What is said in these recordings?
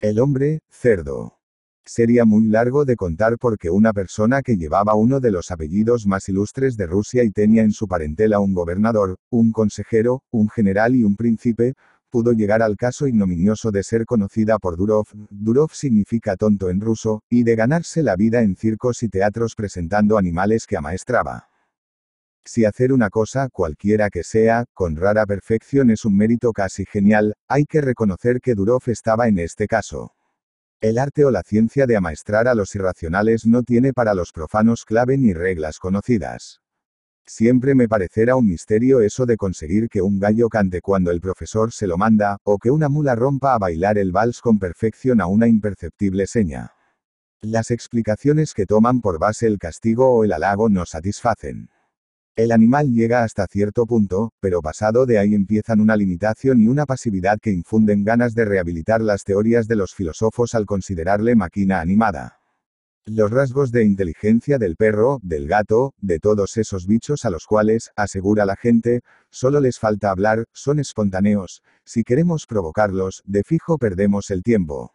El hombre, cerdo. Sería muy largo de contar porque una persona que llevaba uno de los apellidos más ilustres de Rusia y tenía en su parentela un gobernador, un consejero, un general y un príncipe, pudo llegar al caso ignominioso de ser conocida por Durov. Durov significa tonto en ruso, y de ganarse la vida en circos y teatros presentando animales que amaestraba. Si hacer una cosa, cualquiera que sea, con rara perfección es un mérito casi genial, hay que reconocer que Durov estaba en este caso. El arte o la ciencia de amaestrar a los irracionales no tiene para los profanos clave ni reglas conocidas. Siempre me parecerá un misterio eso de conseguir que un gallo cante cuando el profesor se lo manda, o que una mula rompa a bailar el vals con perfección a una imperceptible seña. Las explicaciones que toman por base el castigo o el halago no satisfacen. El animal llega hasta cierto punto, pero pasado de ahí empiezan una limitación y una pasividad que infunden ganas de rehabilitar las teorías de los filósofos al considerarle máquina animada. Los rasgos de inteligencia del perro, del gato, de todos esos bichos a los cuales, asegura la gente, solo les falta hablar, son espontáneos, si queremos provocarlos, de fijo perdemos el tiempo.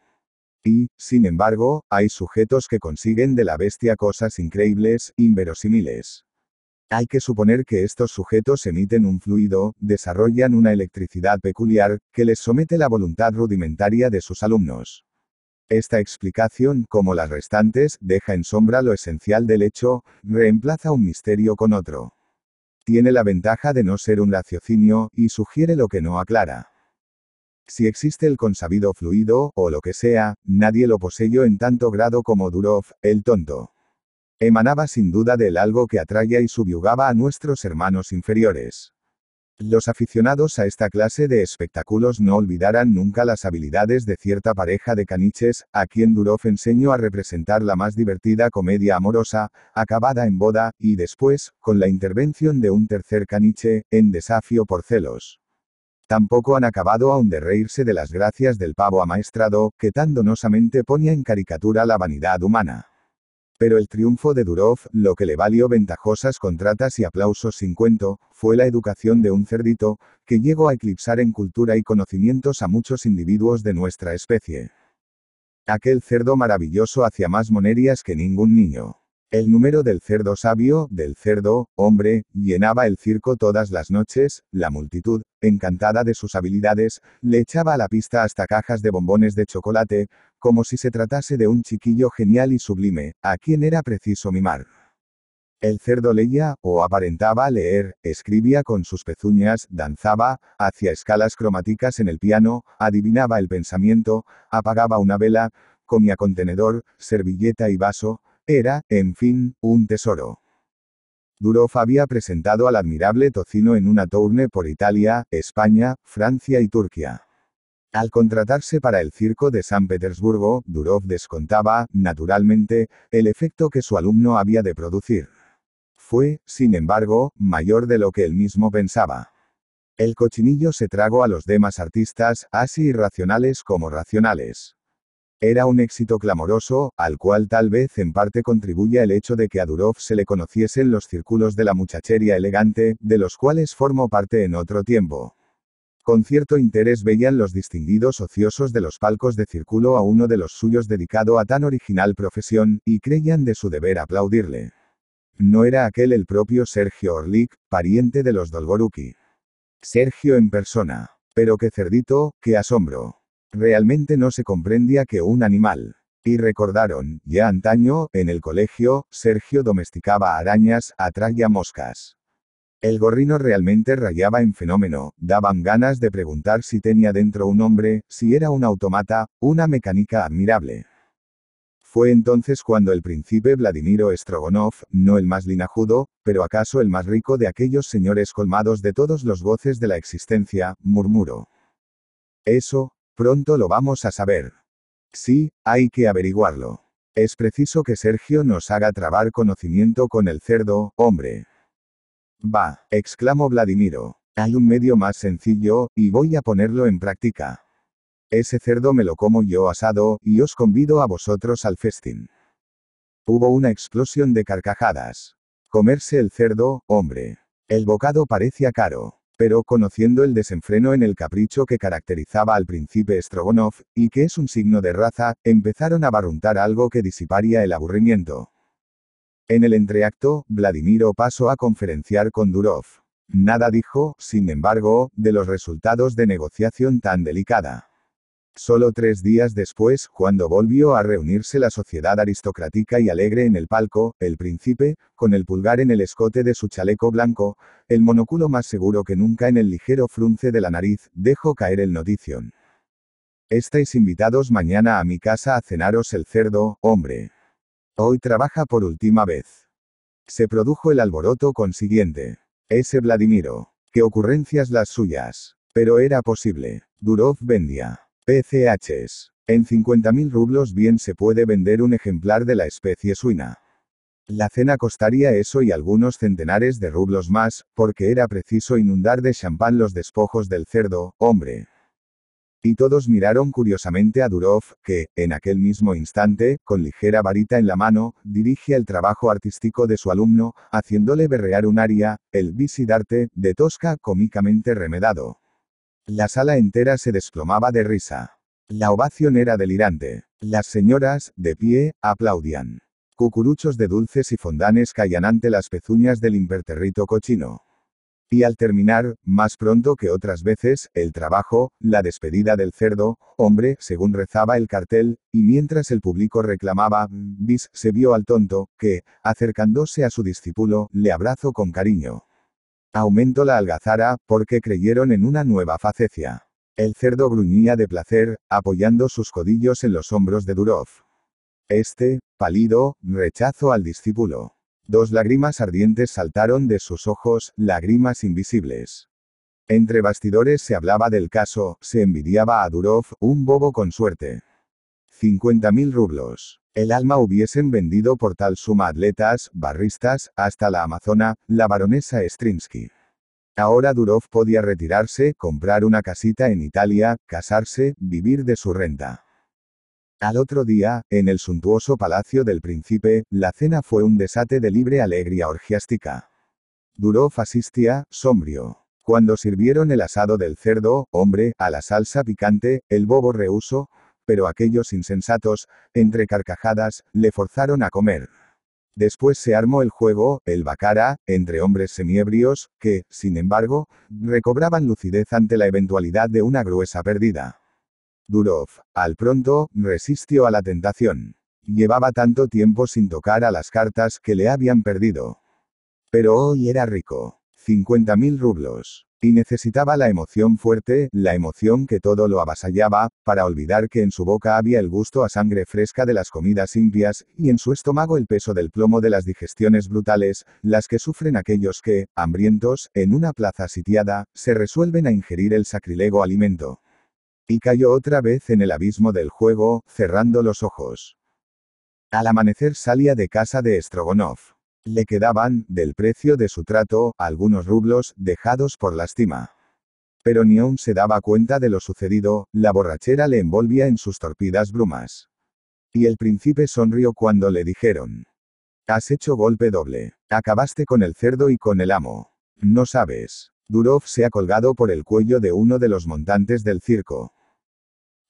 Y, sin embargo, hay sujetos que consiguen de la bestia cosas increíbles, inverosímiles. Hay que suponer que estos sujetos emiten un fluido, desarrollan una electricidad peculiar, que les somete la voluntad rudimentaria de sus alumnos. Esta explicación, como las restantes, deja en sombra lo esencial del hecho, reemplaza un misterio con otro. Tiene la ventaja de no ser un raciocinio, y sugiere lo que no aclara. Si existe el consabido fluido, o lo que sea, nadie lo poseyó en tanto grado como Durov, el tonto. Emanaba sin duda del algo que atraía y subyugaba a nuestros hermanos inferiores. Los aficionados a esta clase de espectáculos no olvidarán nunca las habilidades de cierta pareja de caniches, a quien Durov enseñó a representar la más divertida comedia amorosa, acabada en boda, y después, con la intervención de un tercer caniche, en desafío por celos. Tampoco han acabado aún de reírse de las gracias del pavo amaestrado, que tan donosamente ponía en caricatura la vanidad humana. Pero el triunfo de Durov, lo que le valió ventajosas contratas y aplausos sin cuento, fue la educación de un cerdito, que llegó a eclipsar en cultura y conocimientos a muchos individuos de nuestra especie. Aquel cerdo maravilloso hacía más monerías que ningún niño. El número del cerdo sabio, del cerdo, hombre, llenaba el circo todas las noches, la multitud, encantada de sus habilidades, le echaba a la pista hasta cajas de bombones de chocolate, como si se tratase de un chiquillo genial y sublime, a quien era preciso mimar. El cerdo leía, o aparentaba leer, escribía con sus pezuñas, danzaba, hacía escalas cromáticas en el piano, adivinaba el pensamiento, apagaba una vela, comía con tenedor, servilleta y vaso, era, en fin, un tesoro. Durov había presentado al admirable tocino en una tournée por Italia, España, Francia y Turquía. Al contratarse para el circo de San Petersburgo, Durov descontaba, naturalmente, el efecto que su alumno había de producir. Fue, sin embargo, mayor de lo que él mismo pensaba. El cochinillo se tragó a los demás artistas, así irracionales como racionales. Era un éxito clamoroso, al cual tal vez en parte contribuya el hecho de que a Durov se le conociesen los círculos de la muchachería elegante, de los cuales formó parte en otro tiempo. Con cierto interés veían los distinguidos ociosos de los palcos de círculo a uno de los suyos dedicado a tan original profesión, y creían de su deber aplaudirle. No era aquel el propio Sergio Orlik, pariente de los Dolgoruki. Sergio en persona. Pero qué cerdito, qué asombro. Realmente no se comprendía que un animal. Y recordaron, ya antaño, en el colegio, Sergio domesticaba arañas, atraía moscas. El gorrino realmente rayaba en fenómeno, daban ganas de preguntar si tenía dentro un hombre, si era un automata, una mecánica admirable. Fue entonces cuando el príncipe Vladimiro Strogonov, no el más linajudo, pero acaso el más rico de aquellos señores colmados de todos los goces de la existencia, murmuró. Eso, pronto lo vamos a saber. Sí, hay que averiguarlo. Es preciso que Sergio nos haga trabar conocimiento con el cerdo, hombre. Va, exclamó Vladimiro. Hay un medio más sencillo, y voy a ponerlo en práctica. Ese cerdo me lo como yo asado, y os convido a vosotros al festín. Hubo una explosión de carcajadas. Comerse el cerdo, hombre. El bocado parecía caro. Pero conociendo el desenfreno en el capricho que caracterizaba al príncipe Strogonov, y que es un signo de raza, empezaron a barruntar algo que disiparía el aburrimiento. En el entreacto, Vladimiro pasó a conferenciar con Durov. Nada dijo, sin embargo, de los resultados de negociación tan delicada. Solo 3 días después, cuando volvió a reunirse la sociedad aristocrática y alegre en el palco, el príncipe, con el pulgar en el escote de su chaleco blanco, el monóculo más seguro que nunca en el ligero frunce de la nariz, dejó caer el notición. Estáis invitados mañana a mi casa a cenaros el cerdo, hombre. Hoy trabaja por última vez. Se produjo el alboroto consiguiente. Ese Vladimiro. Qué ocurrencias las suyas. Pero era posible. Durov vendía PCHs. En 50.000 rublos bien se puede vender un ejemplar de la especie suina. La cena costaría eso y algunos centenares de rublos más, porque era preciso inundar de champán los despojos del cerdo, hombre. Y todos miraron curiosamente a Durov, que, en aquel mismo instante, con ligera varita en la mano, dirigía el trabajo artístico de su alumno, haciéndole berrear un aria, el Visidarte, de Tosca cómicamente remedado. La sala entera se desplomaba de risa. La ovación era delirante. Las señoras, de pie, aplaudían. Cucuruchos de dulces y fondanes caían ante las pezuñas del imperterrito cochino. Y al terminar, más pronto que otras veces, el trabajo, la despedida del cerdo, hombre, según rezaba el cartel, y mientras el público reclamaba, bis, se vio al tonto, que, acercándose a su discípulo, le abrazó con cariño. Aumentó la algazara, porque creyeron en una nueva facecia. El cerdo gruñía de placer, apoyando sus codillos en los hombros de Durov. Este, pálido, rechazó al discípulo. 2 lágrimas ardientes saltaron de sus ojos, lágrimas invisibles. Entre bastidores se hablaba del caso, se envidiaba a Durov, un bobo con suerte. 50.000 rublos. El alma hubiesen vendido por tal suma atletas, barristas, hasta la amazona, la baronesa Strinsky. Ahora Durov podía retirarse, comprar una casita en Italia, casarse, vivir de su renta. Al otro día, en el suntuoso palacio del príncipe, la cena fue un desate de libre alegría orgiástica. Durov asistía, sombrío. Cuando sirvieron el asado del cerdo, hombre, a la salsa picante, el bobo rehusó, pero aquellos insensatos, entre carcajadas, le forzaron a comer. Después se armó el juego, el baccara, entre hombres semiebrios, que, sin embargo, recobraban lucidez ante la eventualidad de una gruesa pérdida. Durov, al pronto, resistió a la tentación. Llevaba tanto tiempo sin tocar a las cartas que le habían perdido. Pero hoy era rico. 50.000 rublos. Y necesitaba la emoción fuerte, la emoción que todo lo avasallaba, para olvidar que en su boca había el gusto a sangre fresca de las comidas impias, y en su estómago el peso del plomo de las digestiones brutales, las que sufren aquellos que, hambrientos, en una plaza sitiada, se resuelven a ingerir el sacrilego alimento. Y cayó otra vez en el abismo del juego, cerrando los ojos. Al amanecer salía de casa de Strogonov. Le quedaban, del precio de su trato, algunos rublos, dejados por lástima. Pero ni aún se daba cuenta de lo sucedido, la borrachera le envolvía en sus torpidas brumas. Y el príncipe sonrió cuando le dijeron: «Has hecho golpe doble. Acabaste con el cerdo y con el amo. No sabes. Durov se ha colgado por el cuello de uno de los montantes del circo».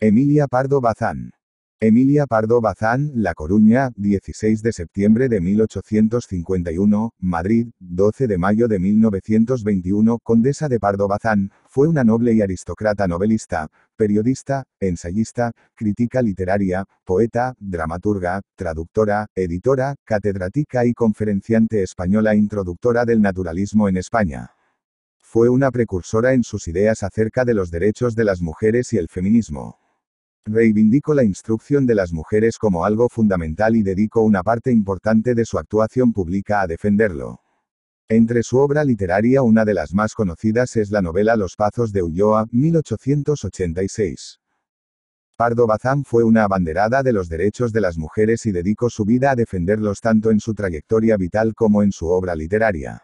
Emilia Pardo Bazán. Emilia Pardo Bazán, La Coruña, 16 de septiembre de 1851, Madrid, 12 de mayo de 1921, Condesa de Pardo Bazán, fue una noble y aristócrata novelista, periodista, ensayista, crítica literaria, poeta, dramaturga, traductora, editora, catedrática y conferenciante española introductora del naturalismo en España. Fue una precursora en sus ideas acerca de los derechos de las mujeres y el feminismo. Reivindicó la instrucción de las mujeres como algo fundamental y dedicó una parte importante de su actuación pública a defenderlo. Entre su obra literaria una de las más conocidas es la novela Los Pazos de Ulloa, 1886. Pardo Bazán fue una abanderada de los derechos de las mujeres y dedicó su vida a defenderlos tanto en su trayectoria vital como en su obra literaria.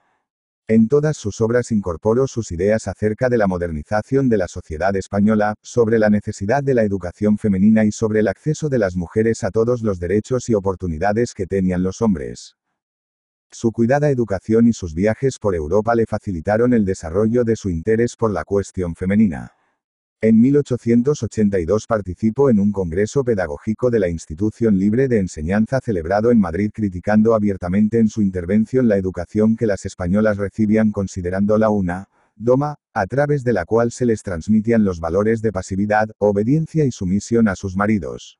En todas sus obras incorporó sus ideas acerca de la modernización de la sociedad española, sobre la necesidad de la educación femenina y sobre el acceso de las mujeres a todos los derechos y oportunidades que tenían los hombres. Su cuidada educación y sus viajes por Europa le facilitaron el desarrollo de su interés por la cuestión femenina. En 1882 participó en un congreso pedagógico de la Institución Libre de Enseñanza celebrado en Madrid, criticando abiertamente en su intervención la educación que las españolas recibían, considerándola una doma, a través de la cual se les transmitían los valores de pasividad, obediencia y sumisión a sus maridos.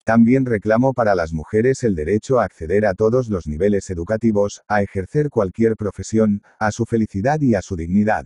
También reclamó para las mujeres el derecho a acceder a todos los niveles educativos, a ejercer cualquier profesión, a su felicidad y a su dignidad.